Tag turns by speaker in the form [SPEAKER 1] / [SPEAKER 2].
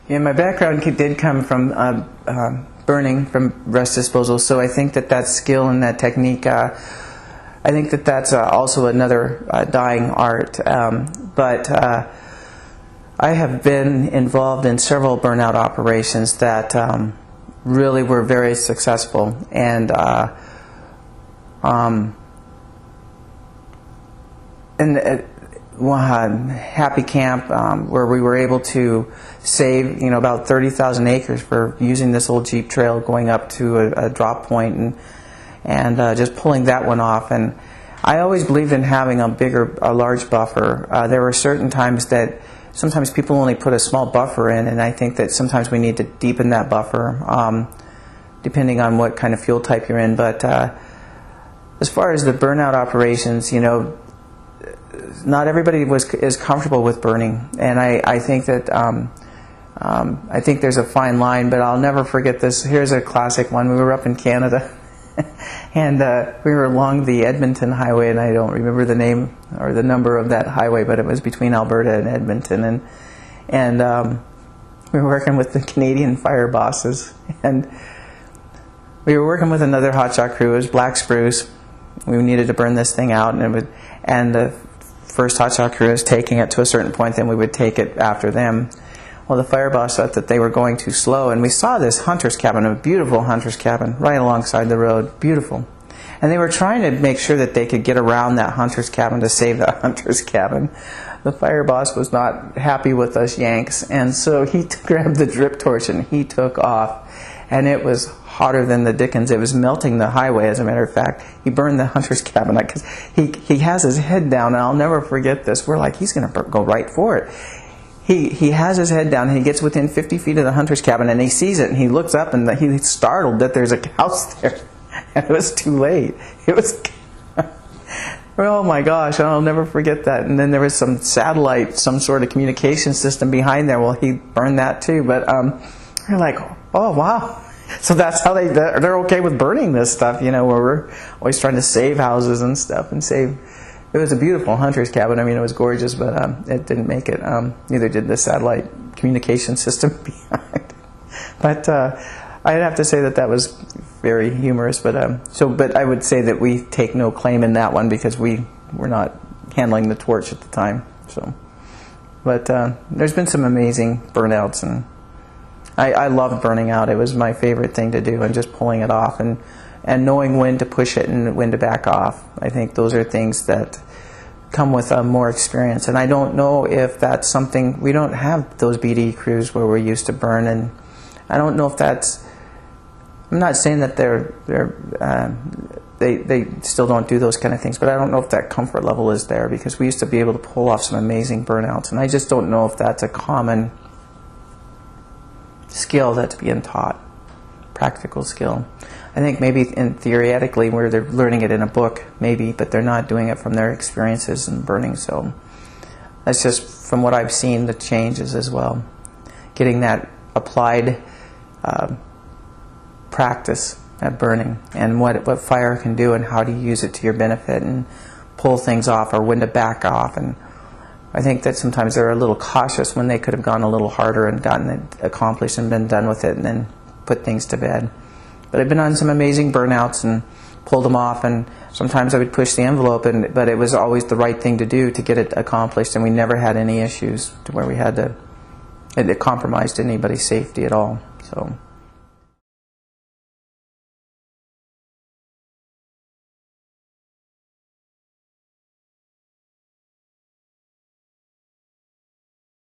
[SPEAKER 1] Yeah, my background did come from burning, from rest disposal, so I think that skill and that technique, I think that's also another dying art. But I have been involved in several burnout operations that really were very successful, and Happy Camp, where we were able to save, about 30,000 acres for using this old Jeep trail going up to a drop point and just pulling that one off. And I always believed in having a large buffer. There were certain times that sometimes people only put a small buffer in, and I think that sometimes we need to deepen that buffer, depending on what kind of fuel type you're in. But as far as the burnout operations, not everybody is comfortable with burning, and I think that I think there's a fine line. But I'll never forget this. Here's a classic one. We were up in Canada, and we were along the Edmonton Highway, and I don't remember the name or the number of that highway, but it was between Alberta and Edmonton, and we were working with the Canadian fire bosses, and we were working with another hotshot crew. It was black spruce. We needed to burn this thing out, and the first hotshot crew is taking it to a certain point, then we would take it after them. Well, the fire boss thought that they were going too slow, and we saw this hunter's cabin, a beautiful hunter's cabin, right alongside the road, beautiful. And they were trying to make sure that they could get around that hunter's cabin to save that hunter's cabin. The fire boss was not happy with us Yanks, and so he grabbed the drip torch and he took off. And it was hotter than the dickens. It was melting the highway, as a matter of fact. He burned the hunter's cabin because he has his head down, and I'll never forget this. We're like, he's going to go right for it. He has his head down, and he gets within 50 feet of the hunter's cabin, and he sees it, and he looks up, and he's startled that there's a house there. And it was too late. It was... Oh my gosh, I'll never forget that. And then there was some satellite, some sort of communication system behind there. Well, he burned that too. But we're like, oh wow. So that's how they're okay with burning this stuff, where we're always trying to save houses and stuff and save. It was a beautiful hunter's cabin. I mean, it was gorgeous, but it didn't make it. Neither did the satellite communication system behind. But I'd have to say that was very humorous. But I would say that we take no claim in that one because we were not handling the torch at the time. So, but there's been some amazing burnouts, and I loved burning out. It was my favorite thing to do, and just pulling it off and knowing when to push it and when to back off. I think those are things that come with more experience. And I don't know if that's something, we don't have those BD crews where we're used to burn, and I don't know if that's, I'm not saying that they still don't do those kind of things, but I don't know if that comfort level is there, because we used to be able to pull off some amazing burnouts, and I just don't know if that's a common skill that's being taught, practical skill. I think maybe theoretically where they're learning it in a book, maybe, but they're not doing it from their experiences in burning. So that's just from what I've seen, the changes as well. Getting that applied practice at burning, and what fire can do, and how to use it to your benefit, and pull things off, or when to back off. And I think that sometimes they're a little cautious when they could have gone a little harder and gotten it accomplished and been done with it, and then put things to bed. But I've been on some amazing burnouts and pulled them off, and sometimes I would push the envelope, but it was always the right thing to do to get it accomplished, and we never had any issues to where we had to, it compromised anybody's safety at all. So.